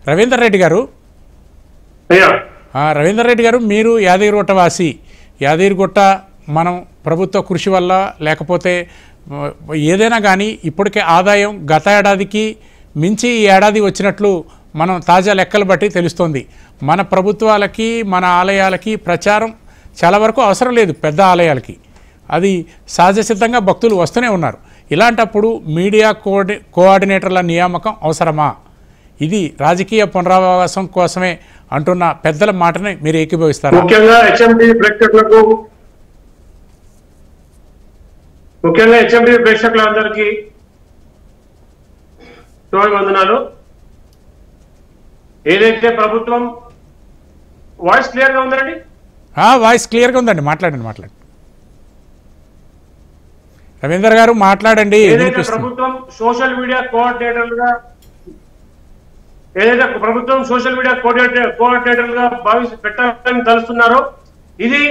రవీందర్ రెడ్డి గారు రవీందర్ రెడ్డి గారు మీరు యాదగిరిగుట్ట వాసి. యాదగిరిగుట్ట మనం ప్రభుత్వ కృషి వల్ల లేకపోతే ఏదైనా కానీ ఇప్పటికే ఆదాయం గత ఏడాదికి మించి ఈ ఏడాది వచ్చినట్లు మనం తాజా లెక్కలు బట్టి తెలుస్తోంది. మన ప్రభుత్వాలకి మన ఆలయాలకి ప్రచారం చాలా వరకు అవసరం లేదు. పెద్ద ఆలయాలకి అది సహజసిద్ధంగా భక్తులు వస్తూనే ఉన్నారు. ఇలాంటప్పుడు మీడియా కోఆర్డినేటర్ల నియామకం అవసరమా? ఇది రాజకీయ పునరావాసం కోసమే అంటున్న పెద్దల మాటని మీరు ఏకీభవిస్తారు? ముఖ్యంగా హెచ్ఎండి ప్రేక్షకులందరికీ వందనాలు. ఏదైతే ప్రభుత్వం వాయిస్ క్లియర్ గా ఉందండి? వాయిస్ క్లియర్ గా ఉందండి, మాట్లాడండి. రవీందర్ గారు మాట్లాడండి. ఏదైతే ప్రభుత్వం సోషల్ మీడియా కోఆర్డినేటర్లుగా పెట్టాలని తలుస్తున్నారో ఇది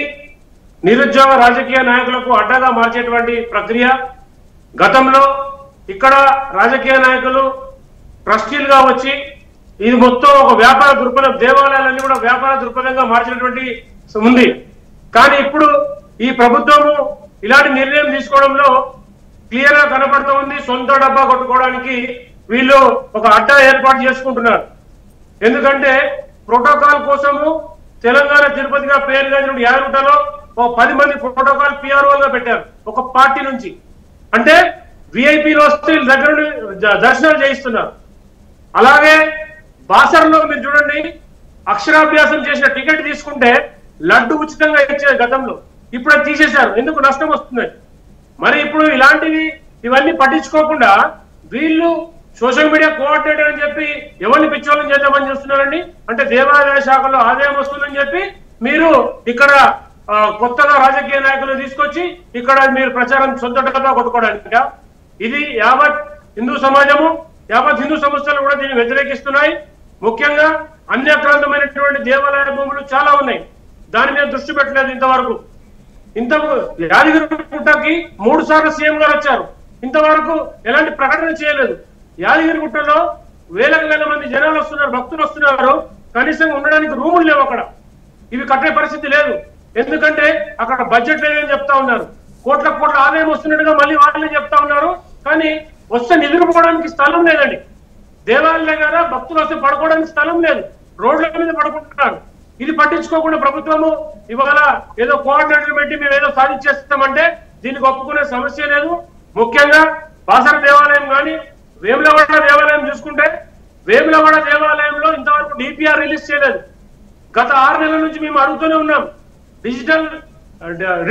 నిరుద్యోగ రాజకీయ నాయకులకు అడ్డగా మార్చేటువంటి ప్రక్రియ. గతంలో ఇక్కడ రాజకీయ నాయకులు ట్రస్టీలుగా వచ్చి ఇది మొత్తం ఒక వ్యాపార దృక్పథం, దేవాలయాలన్నీ కూడా వ్యాపార దృక్పథంగా మార్చినటువంటి ఉంది. కానీ ఇప్పుడు ఈ ప్రభుత్వము ఇలాంటి నిర్ణయం తీసుకోవడంలో క్లియర్ గా కనపడుతూ ఉంది. సొంత డబ్బా కొట్టుకోవడానికి వీళ్ళు ఒక అడ్డా ఏర్పాటు చేసుకుంటున్నారు. ఎందుకంటే ప్రోటోకాల్ కోసము తెలంగాణ తిరుపతిగా పేరు గాంచిన యాదగిరిగుట్టలో ఒక 10 మంది ప్రోటోకాల్ పిఆర్ఓలుగా పెట్టారు ఒక పార్టీ నుంచి. అంటే విఐపీలు వస్తే దగ్గర దర్శనాలు చేయిస్తున్నారు. అలాగే బాసర్లో మీరు చూడండి, అక్షరాభ్యాసం చేసిన టికెట్ తీసుకుంటే లడ్డు ఉచితంగా ఇచ్చేది గతంలో. ఇప్పుడు అది తీసేశారు. ఎందుకు? నష్టం వస్తుంది. మరి ఇప్పుడు ఇవన్నీ పట్టించుకోకుండా వీళ్ళు సోషల్ మీడియా కోఆర్డినేటర్ అని చెప్పి ఎవరిని పిచ్చోళ్ళని చేద్దామని చూస్తున్నారండి. అంటే దేవాదాయ శాఖలో ఆదాయం వస్తుందని చెప్పి మీరు ఇక్కడ కొత్తగా రాజకీయ నాయకులు తీసుకొచ్చి ఇక్కడ మీరు ప్రచారం సొంత డబ్బా కొట్టుకోవడానికి. ఇది యావత్ హిందూ సమాజము, యావత్ హిందూ సంస్థలు కూడా దీన్ని వ్యతిరేకిస్తున్నాయి. ముఖ్యంగా అన్యక్రాంతమైనటువంటి దేవాలయ భూములు చాలా ఉన్నాయి. దాని మీద దృష్టి పెట్టలేదు ఇంతవరకు. యాదగిరిగుట్టకి 3 సార్లు సీఎం గారు వచ్చారు, ఇంతవరకు ఎలాంటి ప్రకటన చేయలేదు. యాదగిరిగుట్టలో వేల మంది జనాలు వస్తున్నారు, భక్తులు వస్తున్నారు. కనీసం ఉండడానికి రూములు లేవు అక్కడ. ఇవి కట్టే పరిస్థితి లేదు. ఎందుకంటే అక్కడ బడ్జెట్ లేదని చెప్తా ఉన్నారు. కోట్ల ఆదాయం వస్తున్నట్టుగా మళ్ళీ వాళ్ళే చెప్తా ఉన్నారు. కానీ వస్తే నిద్రపోవడానికి స్థలం లేదండి. దేవాలయం కదా, భక్తులు వస్తే పడుకోవడానికి స్థలం లేదు. రోడ్ల మీద పడుకుంటున్నారు. ఇది పట్టించుకోకుండా ప్రభుత్వము ఇవాళ ఏదో కోఆర్డినేటర్ పెట్టి మేము ఏదో సాధించేస్తామంటే దీనికి ఒప్పుకునే సమస్య లేదు. ముఖ్యంగా బాసర దేవాలయం కానీ వేములవాడ దేవాలయం చూసుకుంటే, వేములవాడ దేవాలయంలో ఇంతవరకు డిపిఆర్ రిలీజ్ చేయలేదు. గత 6 నెలల నుంచి మేము అడుగుతూనే ఉన్నాం డిజిటల్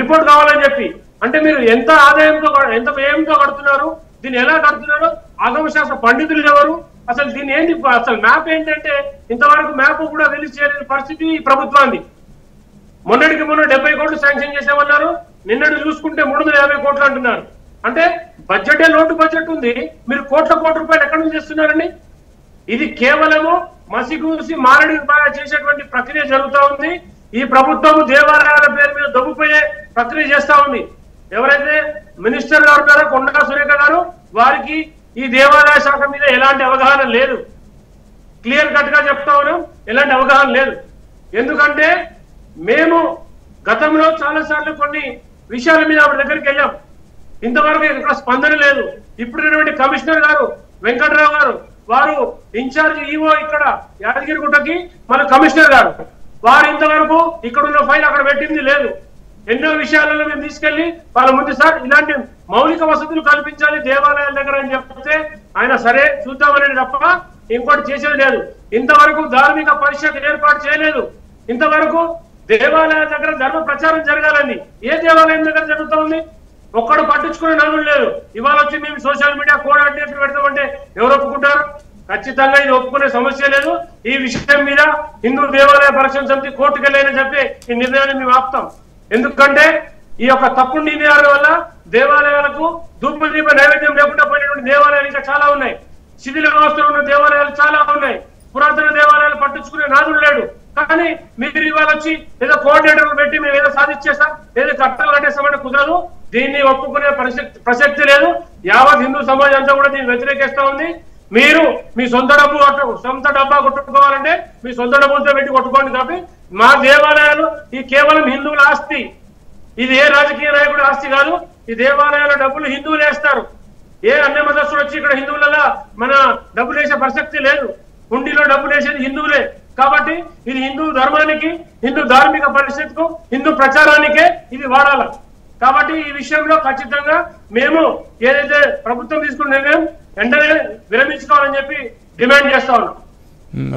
రిపోర్ట్ కావాలని చెప్పి. అంటే మీరు ఎంత ఆదాయంతో ఎంత వ్యయంతో కడుతున్నారు, దీన్ని ఎలా కడుతున్నారు, ఆగమశాస్త్ర పండితులు ఎవరు, అసలు దీన్ని ఏంటి, అసలు మ్యాప్ ఏంటంటే ఇంతవరకు మ్యాప్ కూడా రిలీజ్ చేయలేని పరిస్థితి ప్రభుత్వాన్ని. మొన్నటికి 70 కోట్లు శాంక్షన్ చేసామన్నారు. నిన్నటి చూసుకుంటే 350 కోట్లు అంటున్నారు. అంటే బడ్జెటే లోటు బడ్జెట్ ఉంది. మీరు కోట్ల రూపాయలు ఎక్కడి నుంచి చేస్తున్నారండి? ఇది కేవలము మసిగూసి మారడి చేసేటువంటి ప్రక్రియ జరుగుతూ ఉంది. ఈ ప్రభుత్వం దేవాలయాల పేరు మీద దొబ్బుపోయే ప్రక్రియ చేస్తా ఉంది. ఎవరైతే మినిస్టర్ గారు ఉన్నారో కొండా సురేఖ గారు, వారికి ఈ దేవాలయ శాఖ మీద ఎలాంటి అవగాహన లేదు. క్లియర్ కట్ గా చెప్తా ఉన్నాం, ఎలాంటి అవగాహన లేదు. ఎందుకంటే మేము గతంలో చాలా సార్లు కొన్ని విషయాల మీద ఆవిడ దగ్గరికి వెళ్ళాం. ఇంతవరకు ఇక్కడ స్పందన లేదు. ఇప్పుడున్నటువంటి కమిషనర్ గారు వెంకట్రావు గారు, వారు ఇన్ఛార్జ్ ఈవో ఇక్కడ యాదగిరిగుట్టకి, మన కమిషనర్ గారు, వారు ఇంతవరకు ఇక్కడున్న ఫైల్ అక్కడ పెట్టింది లేదు. ఎన్నో విషయాలలో మేము తీసుకెళ్లి వాళ్ళ ముందు సార్ ఇలాంటి మౌలిక వసతులు కల్పించాలి దేవాలయాల దగ్గర అని చెప్తే ఆయన సరే చూద్దామనేది తప్ప ఇంకోటి చేసేది లేదు. ఇంతవరకు ధార్మిక పరిషత్ ఏర్పాటు చేయలేదు. ఇంతవరకు దేవాలయాల దగ్గర ధర్మ ప్రచారం జరగాలని ఏ దేవాలయం దగ్గర జరుగుతూ ఉంది? ఒక్కడు పట్టించుకునే నాదులు లేదు. ఇవాళ వచ్చి మేము సోషల్ మీడియా కోఆర్డినేటర్ పెడతామంటే ఎవరు ఒప్పుకుంటారు? ఖచ్చితంగా ఇది ఒప్పుకునే సమస్య లేదు. ఈ విషయం మీద హిందూ దేవాలయ పరిరక్షణ సమితి కోర్టుకు వెళ్ళాలని చెప్పి ఈ నిర్ణయాన్ని మేము ఆపుతాం. ఎందుకంటే ఈ యొక్క తప్పుడు నిర్ణయాల వల్ల దేవాలయాలకు ధూపదీప నైవేద్యం లేకుండా పోయినటువంటి దేవాలయాలు ఇంకా చాలా ఉన్నాయి. శిథిల వ్యవస్థలో ఉన్న దేవాలయాలు చాలా ఉన్నాయి. పురాతన దేవాలయాలు పట్టించుకునే నాదులు లేడు. కానీ మీరు ఇవాళ వచ్చి ఏదో కోఆర్డినేటర్లు పెట్టి మేము ఏదో సాధించేస్తాం, ఏదో చట్టాలు కట్టేస్తామంటే కుదరదు. దీన్ని ఒప్పుకునే ప్రసక్తి లేదు. యావత్ హిందూ సమాజం అంతా కూడా దీన్ని వ్యతిరేకిస్తా ఉంది. మీరు మీ సొంత డబ్బా కొట్టుకోవాలంటే మీ సొంత డబ్బులతో పెట్టి కొట్టుకోండి తప్పి మా దేవాలయాలు ఈ కేవలం హిందువుల ఆస్తి, ఇది ఏ రాజకీయ నాయకుడి ఆస్తి కాదు. ఈ దేవాలయాల డబ్బులు హిందువులు వేస్తారు. ఏ అన్య మతస్థుడు వచ్చి ఇక్కడ హిందువులలో మన డబ్బులు వేసే ప్రసక్తి లేదు. హుండీలో డబ్బులు వేసేది హిందువులే. కాబట్టి ఇది హిందూ ధర్మానికి, హిందూ ధార్మిక పరిషత్కు, హిందూ ప్రచారానికే ఇది వాడాలి. కాబట్టి ఈ విషయంలో ఖచ్చితంగా మేము ఏదైతే ప్రభుత్వం తీసుకున్న నిర్ణయం వెంటనే విరమించుకోవాలని చెప్పి డిమాండ్ చేస్తా ఉన్నాం.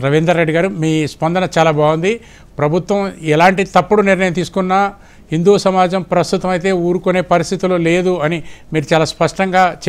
రవీందర్ రెడ్డి గారు, మీ స్పందన చాలా బాగుంది. ప్రభుత్వం ఎలాంటి తప్పుడు నిర్ణయం తీసుకున్నా హిందూ సమాజం ప్రస్తుతం అయితే ఊరుకునే పరిస్థితులు లేదు అని మీరు చాలా స్పష్టంగా చెప్పారు.